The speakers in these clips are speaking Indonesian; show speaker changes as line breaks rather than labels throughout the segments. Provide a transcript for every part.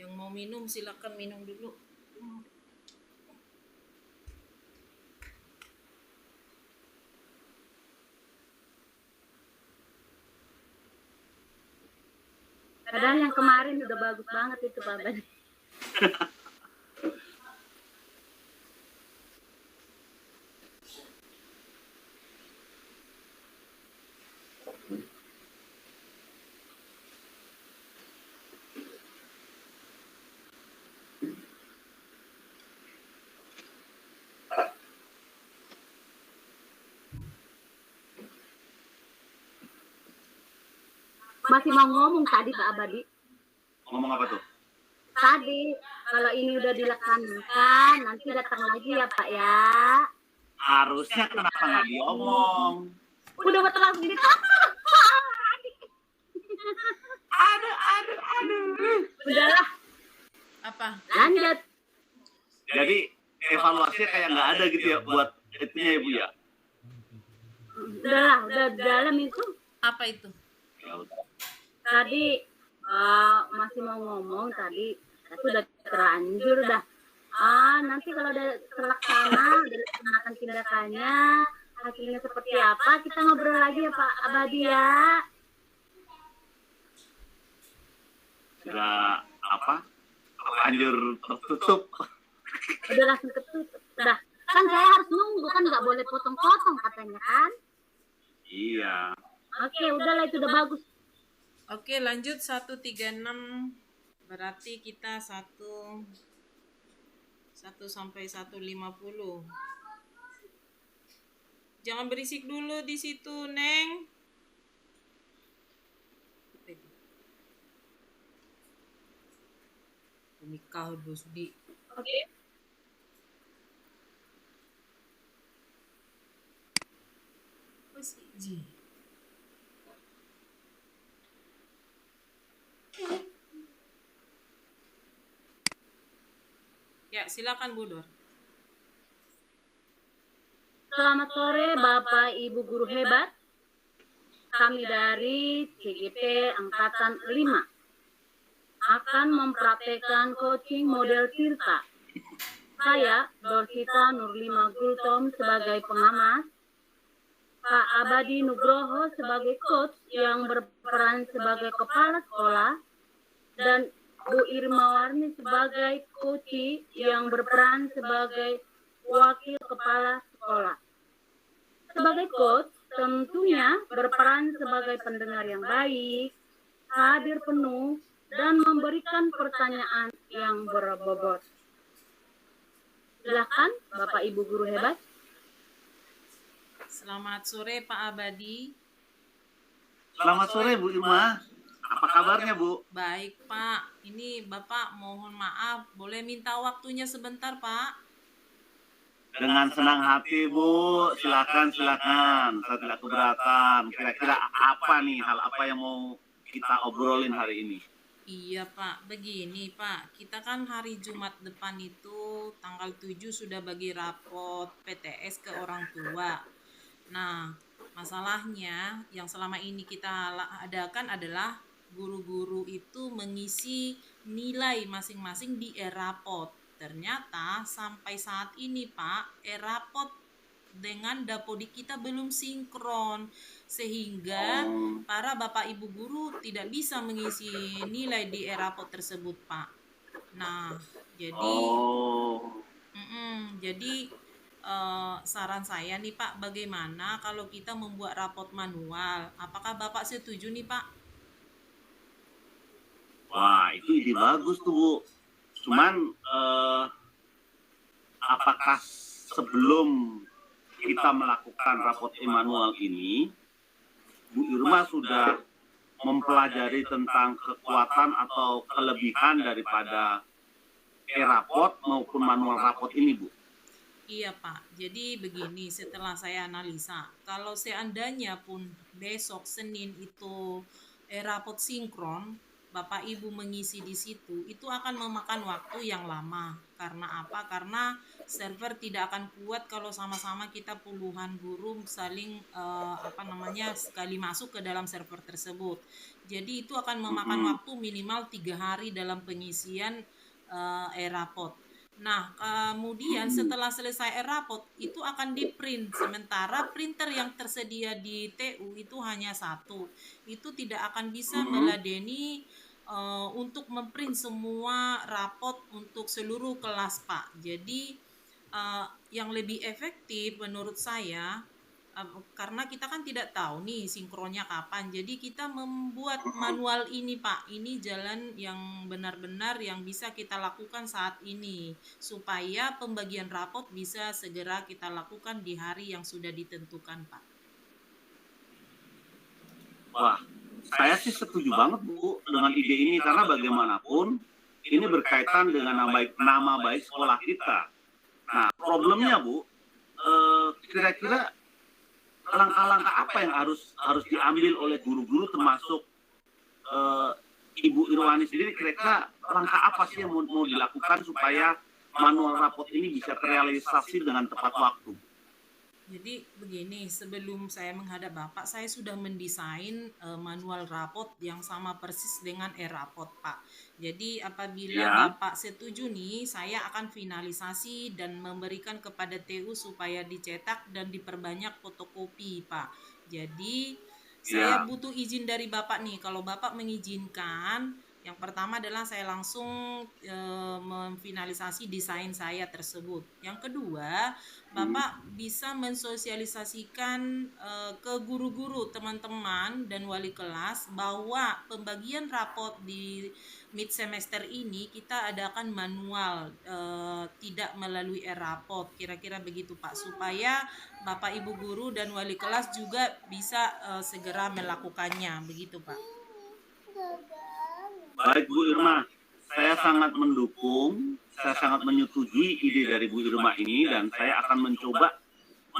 Yang mau minum silakan minum dulu.
Padahal yang kemarin udah bagus banget itu Pak Badi. Masih mau ngomong tadi Pak Abadi.
Ngomong apa tuh?
Tadi kalau ini udah dilaksanakan nanti datang lagi ya Pak ya.
Harusnya kenapa nggak diomong?
Udah langsung ditangkap. Aduh. Udahlah.
Apa?
Lanjut.
Jadi evaluasinya kayak nggak ada gitu ya buat itunya ya Bu ya?
Udah dalam itu.
Apa itu?
Ya udah.
Tadi masih mau ngomong tadi sudah terlanjur dah. Nanti kalau udah terlaksana, udah dilaksanakan tindakannya, hasilnya seperti apa, kita ngobrol lagi ya Pak Abadi ya.
Sudah apa? Terlanjur tertutup.
Udah langsung ketutup. Udah. Kan saya harus nunggu kan nggak boleh potong-potong katanya kan.
Iya.
Oke, udahlah itu udah bagus.
Oke, lanjut 136. Berarti kita 1 sampai 150. Jangan berisik dulu di situ, Neng. Nikah bos di.
Oke.
Posisi. Ya, silakan Bu Dor.
Selamat sore Bapak Ibu guru hebat. Kami dari CGP Angkatan 5 akan mempraktekkan coaching model Tirta. Saya, Dorsita Nurlima Gultom sebagai pengamat, Pak Abadi Nugroho sebagai coach yang berperan sebagai kepala sekolah, dan Bu Irmawarni sebagai coach yang berperan sebagai wakil kepala sekolah. Sebagai coach, tentunya berperan sebagai pendengar yang baik, hadir penuh, dan memberikan pertanyaan yang berbobot. Silakan Bapak Ibu guru hebat.
Selamat sore Pak Abadi.
Selamat sore Bu Irma. Apa kabarnya Bu?
Baik Pak, ini Bapak mohon maaf, boleh minta waktunya sebentar Pak?
Dengan senang hati Bu, silakan. Saya tidak keberatan. Kira-kira apa nih hal apa yang mau kita obrolin hari ini?
Iya Pak, begini Pak, kita kan hari Jumat depan itu tanggal 7 sudah bagi rapot PTS ke orang tua. Nah, masalahnya yang selama ini kita adakan adalah guru-guru itu mengisi nilai masing-masing di e-rapot. Ternyata sampai saat ini Pak, e-rapot dengan Dapodik kita belum sinkron, sehingga para Bapak Ibu guru tidak bisa mengisi nilai di e-rapot tersebut Pak. Nah, jadi saran saya nih Pak, bagaimana kalau kita membuat rapot manual? Apakah Bapak setuju nih Pak?
Wah, itu ide bagus tuh Bu. Cuman apakah sebelum kita melakukan rapot manual ini, Bu Irma sudah mempelajari tentang kekuatan atau kelebihan daripada e-rapot maupun manual rapot ini Bu?
Iya Pak, jadi begini, setelah saya analisa, kalau seandainya pun besok Senin itu rapot sinkron, Bapak Ibu mengisi di situ, itu akan memakan waktu yang lama. Karena apa? Karena server tidak akan kuat kalau sama-sama kita puluhan guru saling sekali masuk ke dalam server tersebut. Jadi itu akan memakan waktu minimal 3 hari dalam pengisian e-rapot. Nah, kemudian setelah selesai e-rapot itu akan di-print. Sementara printer yang tersedia di TU itu hanya satu. Itu tidak akan bisa meladeni untuk memprint semua rapot untuk seluruh kelas, Pak. Jadi yang lebih efektif menurut saya, karena kita kan tidak tahu nih sinkronnya kapan, jadi kita membuat manual ini, Pak. Ini jalan yang benar-benar yang bisa kita lakukan saat ini supaya pembagian rapot bisa segera kita lakukan di hari yang sudah ditentukan, Pak.
Wah, saya sih setuju banget Bu dengan ide ini, karena bagaimanapun ini berkaitan dengan nama baik sekolah kita. Nah, problemnya Bu, kira-kira langkah-langkah apa yang harus diambil oleh guru-guru, termasuk Ibu Irwani sendiri, kira-kira langkah apa sih yang mau dilakukan supaya manual rapot ini bisa terrealisasi dengan tepat waktu?
Jadi begini, sebelum saya menghadap Bapak, saya sudah mendesain manual rapot yang sama persis dengan e-rapot, Pak. Jadi apabila Bapak setuju nih, saya akan finalisasi dan memberikan kepada TU supaya dicetak dan diperbanyak fotokopi, Pak. Jadi saya butuh izin dari Bapak nih. Kalau Bapak mengizinkan, yang pertama adalah saya langsung memfinalisasi desain saya tersebut. Yang kedua, Bapak bisa mensosialisasikan ke guru-guru, teman-teman, dan wali kelas bahwa pembagian rapot di mid semester ini kita adakan manual, tidak melalui e-rapot. Kira-kira begitu, Pak, supaya Bapak Ibu guru dan wali kelas juga bisa segera melakukannya. Begitu, Pak.
Baik Bu Irma, saya sangat mendukung, saya sangat menyetujui ide dari Bu Irma ini, dan saya akan mencoba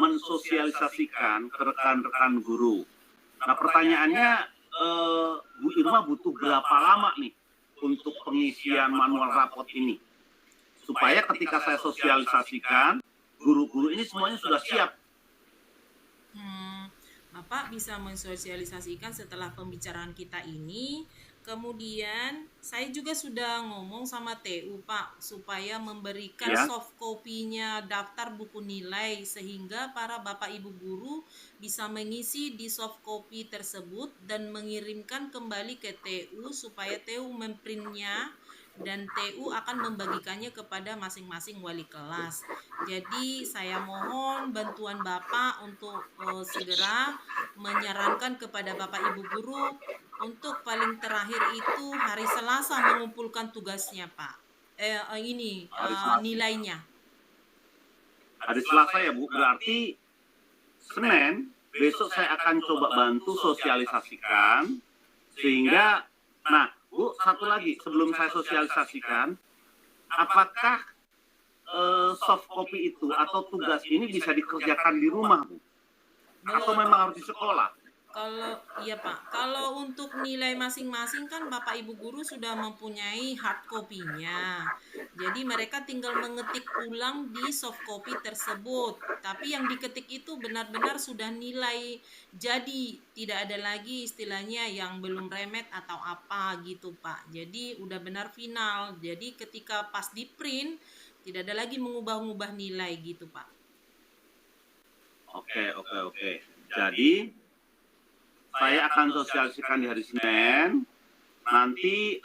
mensosialisasikan ke rekan-rekan guru. Nah, pertanyaannya, Bu Irma butuh berapa lama nih untuk pengisian manual rapot ini? Supaya ketika saya sosialisasikan, guru-guru ini semuanya sudah siap.
Bapak bisa mensosialisasikan setelah pembicaraan kita ini. Kemudian saya juga sudah ngomong sama TU, Pak, supaya memberikan soft copy-nya daftar buku nilai sehingga para Bapak Ibu guru bisa mengisi di soft copy tersebut dan mengirimkan kembali ke TU supaya TU memprintnya dan TU akan membagikannya kepada masing-masing wali kelas. Jadi saya mohon bantuan Bapak untuk segera menyarankan kepada Bapak Ibu guru untuk paling terakhir itu hari Selasa mengumpulkan tugasnya, Pak. Nilainya.
Hari Selasa ya Bu, berarti Senin besok saya akan coba bantu sosialisasikan sehingga, nah Bu, satu lagi sebelum saya sosialisasikan, apakah soft copy itu atau tugas ini bisa dikerjakan di rumah Bu? Atau memang harus di sekolah?
Iya Pak, kalau untuk nilai masing-masing kan Bapak Ibu guru sudah mempunyai hard copy-nya. Jadi mereka tinggal mengetik ulang di soft copy tersebut. Tapi yang diketik itu benar-benar sudah nilai jadi, tidak ada lagi istilahnya yang belum remet atau apa gitu Pak. Jadi udah benar final. Jadi ketika pas di print tidak ada lagi mengubah-ubah nilai gitu Pak.
Oke. Jadi saya akan sosialisasikan di hari Senin. Nanti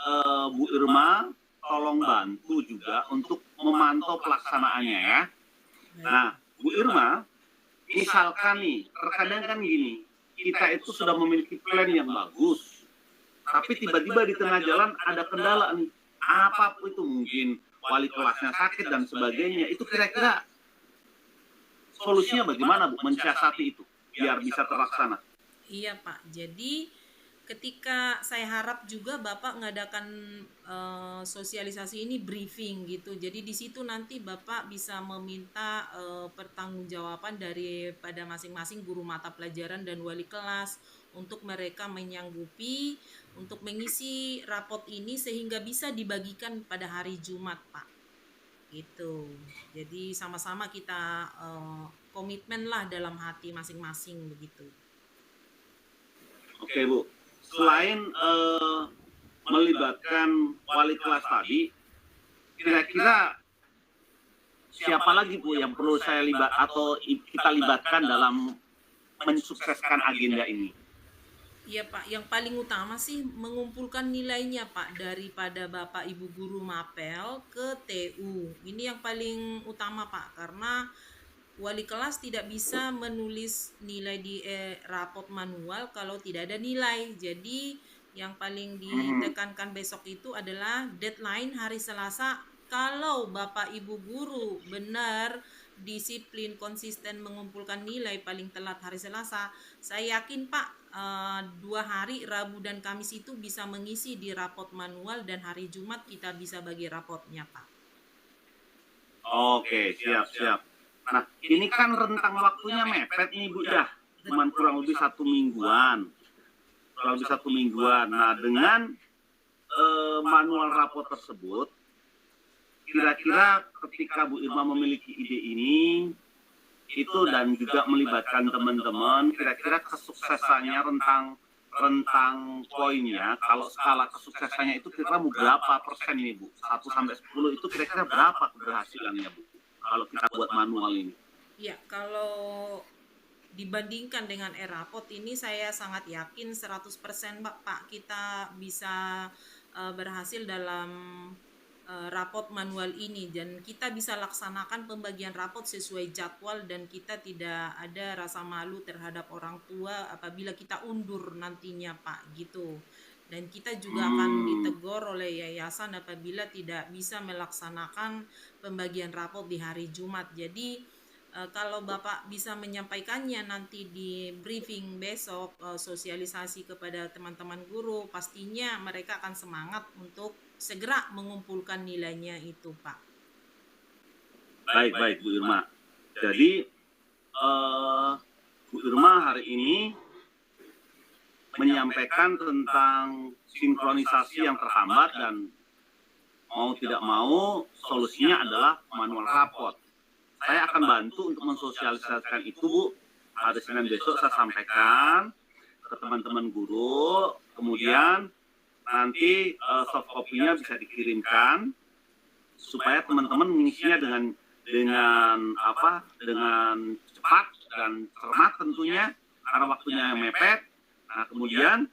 Bu Irma tolong bantu juga untuk memantau pelaksanaannya ya. Nah, Bu Irma, misalkan nih, terkadang kan gini, kita itu sudah memiliki plan yang bagus, tapi tiba-tiba di tengah jalan ada kendala nih. Apapun itu, mungkin wali kelasnya sakit dan sebagainya. Itu kira-kira solusinya bagaimana Bu mensiasati itu biar bisa terlaksana?
Iya Pak, jadi ketika saya harap juga Bapak mengadakan sosialisasi ini briefing gitu. Jadi di situ nanti Bapak bisa meminta pertanggungjawaban daripada masing-masing guru mata pelajaran dan wali kelas untuk mereka menyanggupi untuk mengisi rapot ini sehingga bisa dibagikan pada hari Jumat Pak. Gitu. Jadi sama-sama kita komitmen lah dalam hati masing-masing begitu.
Oke Bu, selain melibatkan wali kelas tadi, kira-kira siapa lagi Bu yang perlu saya kita libatkan dalam mensukseskan agenda ini?
Iya Pak, yang paling utama sih mengumpulkan nilainya Pak daripada Bapak Ibu guru mapel ke TU. Ini yang paling utama Pak, karena wali kelas tidak bisa menulis nilai di rapot manual kalau tidak ada nilai. Jadi yang paling ditekankan besok itu adalah deadline hari Selasa. Kalau Bapak Ibu guru benar disiplin konsisten mengumpulkan nilai paling telat hari Selasa, saya yakin Pak 2 hari Rabu dan Kamis itu bisa mengisi di rapot manual, dan hari Jumat kita bisa bagi rapotnya Pak.
Oke, siap. Nah, ini kan rentang waktunya mepet nih Bu ya, cuman kurang lebih 1 mingguan. Nah, dengan manual rapot tersebut, kira-kira ketika Bu Irma memiliki ide ini, itu dan juga melibatkan teman-teman, kira-kira kesuksesannya rentang poinnya, kalau skala kesuksesannya itu kira-kira berapa persen ini Bu? 1 sampai 10 itu kira-kira berapa keberhasilannya Bu? Kalau kita buat manual ini.
Ya, kalau dibandingkan dengan e-rapot ini saya sangat yakin 100% Pak kita bisa berhasil dalam rapot manual ini, dan kita bisa laksanakan pembagian rapot sesuai jadwal, dan kita tidak ada rasa malu terhadap orang tua apabila kita undur nantinya Pak gitu. Dan kita juga akan ditegur oleh yayasan apabila tidak bisa melaksanakan pembagian rapot di hari Jumat. Jadi kalau Bapak bisa menyampaikannya nanti di briefing besok, sosialisasi kepada teman-teman guru, pastinya mereka akan semangat untuk segera mengumpulkan nilainya itu Pak.
Baik Bu Irma. Jadi Bu Irma hari ini menyampaikan tentang sinkronisasi yang terhambat, dan mau tidak mau solusinya adalah manual rapot. Saya akan bantu untuk mensosialisasikan itu Bu. Hari Senin besok saya sampaikan ke teman-teman guru, kemudian nanti soft copy-nya bisa dikirimkan supaya teman-teman mengisinya dengan cepat dan cermat tentunya, karena waktunya yang mepet. Nah, kemudian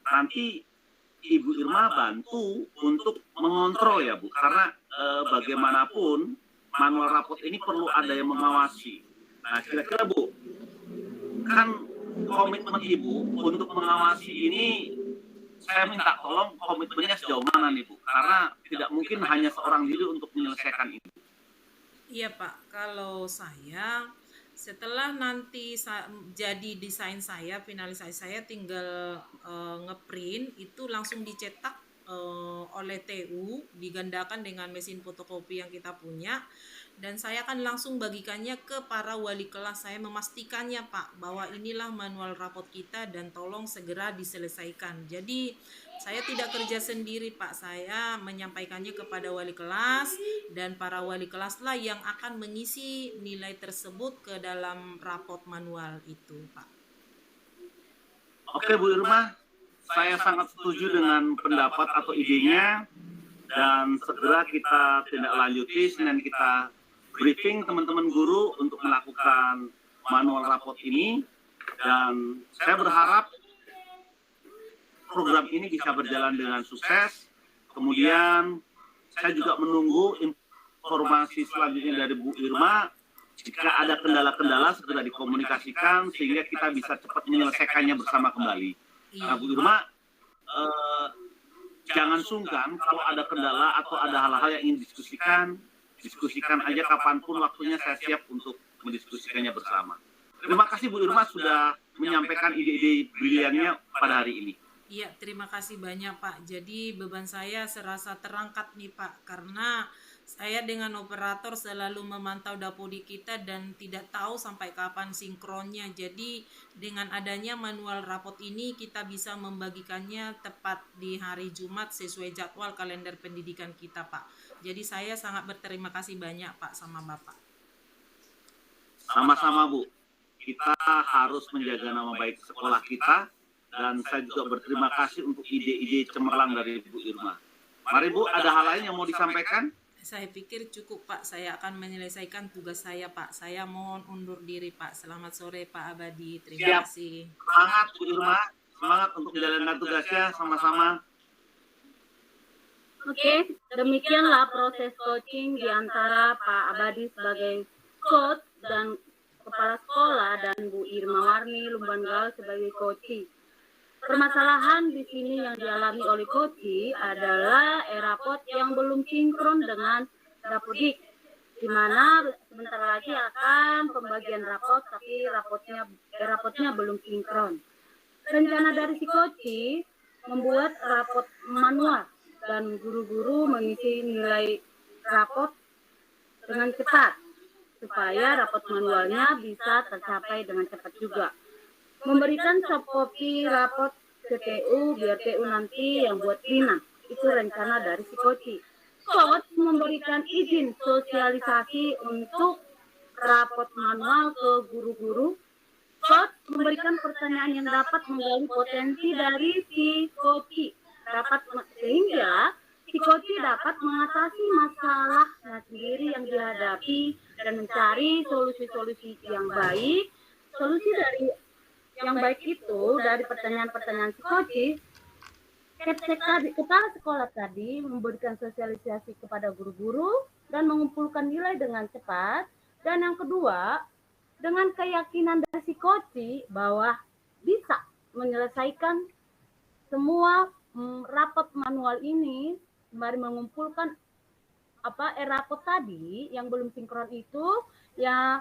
nanti Ibu Irma bantu untuk mengontrol ya Bu, karena bagaimanapun manual rapot ini perlu ada yang mengawasi. Nah, kira-kira Bu, kan komitmen Ibu untuk mengawasi ini, saya minta tolong komitmennya sejauh mana nih Bu, karena tidak mungkin hanya seorang diri untuk menyelesaikan itu.
Iya Pak, kalau saya setelah nanti jadi desain saya, finalisasi saya tinggal ngeprint, itu langsung dicetak oleh TU, digandakan dengan mesin fotokopi yang kita punya, dan saya akan langsung bagikannya ke para wali kelas. Saya memastikannya Pak bahwa inilah manual rapot kita dan tolong segera diselesaikan. Jadi saya tidak kerja sendiri Pak, saya menyampaikannya kepada wali kelas, dan para wali kelas lah yang akan mengisi nilai tersebut ke dalam rapot manual itu Pak.
Oke Bu Irma, saya sangat setuju dengan pendapat atau idenya, dan segera kita tindak lanjuti. Senin kita briefing teman-teman guru untuk melakukan manual rapot ini, dan saya berharap program ini bisa berjalan dengan sukses. Kemudian saya juga menunggu informasi selanjutnya dari Bu Irma. Jika ada kendala-kendala segera dikomunikasikan sehingga kita bisa cepat menyelesaikannya bersama kembali. Nah, Bu Irma, jangan sungkan kalau ada kendala atau ada hal-hal yang ingin diskusikan aja kapanpun waktunya, saya siap untuk mendiskusikannya bersama. Terima kasih Bu Irma sudah menyampaikan ide-ide briliannya pada hari ini.
Iya, terima kasih banyak Pak. Jadi beban saya serasa terangkat nih Pak, karena saya dengan operator selalu memantau dapodi kita dan tidak tahu sampai kapan sinkronnya. Jadi dengan adanya manual rapot ini kita bisa membagikannya tepat di hari Jumat sesuai jadwal kalender pendidikan kita Pak. Jadi saya sangat berterima kasih banyak Pak sama Bapak.
Sama-sama Bu. Kita harus menjaga nama baik sekolah kita, Dan saya juga berterima kasih untuk ide-ide cemerlang dari Bu Irma. Mari Bu, ada hal lain yang mau disampaikan?
Saya pikir cukup Pak, saya akan menyelesaikan tugas saya Pak. Saya mohon undur diri Pak. Selamat sore Pak Abadi, terima kasih.
Semangat Bu Irma, semangat untuk menjalankan tugasnya sama-sama.
Oke, demikianlah proses coaching di antara Pak Abadi sebagai coach dan kepala sekolah dan Bu Irma Warni Lumbangal sebagai coach. Permasalahan di sini yang dialami oleh Koci adalah rapot yang belum sinkron dengan Dapodik, di mana sebentar lagi akan pembagian rapot, tapi rapotnya belum sinkron. Rencana dari si Koci membuat rapot manual dan guru-guru mengisi nilai rapot dengan cepat, supaya rapot manualnya bisa tercapai dengan cepat juga. Memberikan soft copy rapot ke TU biar TU nanti yang buat Lina. Itu rencana dari si Koci. Coach memberikan izin sosialisasi untuk rapot manual ke guru-guru. Coach memberikan pertanyaan yang dapat menggali potensi dari si Koci. Sehingga si Koci dapat mengatasi masalahnya sendiri yang dihadapi dan mencari solusi-solusi yang baik. Solusi dari yang baik itu dari pertanyaan-pertanyaan si Koci, kepala sekolah tadi memberikan sosialisasi kepada guru-guru dan mengumpulkan nilai dengan cepat. Dan yang kedua, dengan keyakinan dari si Koci bahwa bisa menyelesaikan semua rapot manual ini, sembari mengumpulkan rapot tadi yang belum sinkron itu, ya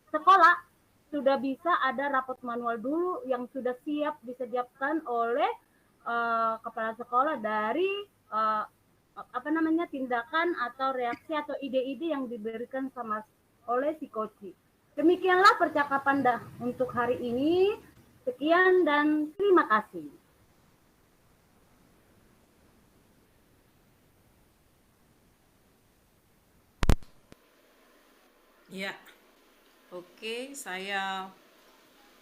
sekolah sudah bisa ada rapot manual dulu yang sudah siap disediakan oleh kepala sekolah dari tindakan atau reaksi atau ide-ide yang diberikan oleh si Koci. Demikianlah percakapan untuk hari ini. Sekian dan terima kasih.
Ya. Oke, saya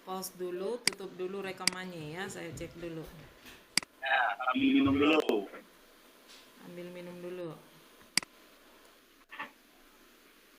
pause dulu, tutup dulu rekamannya ya, saya cek dulu.
Ya, ambil minum dulu.
Ambil minum dulu.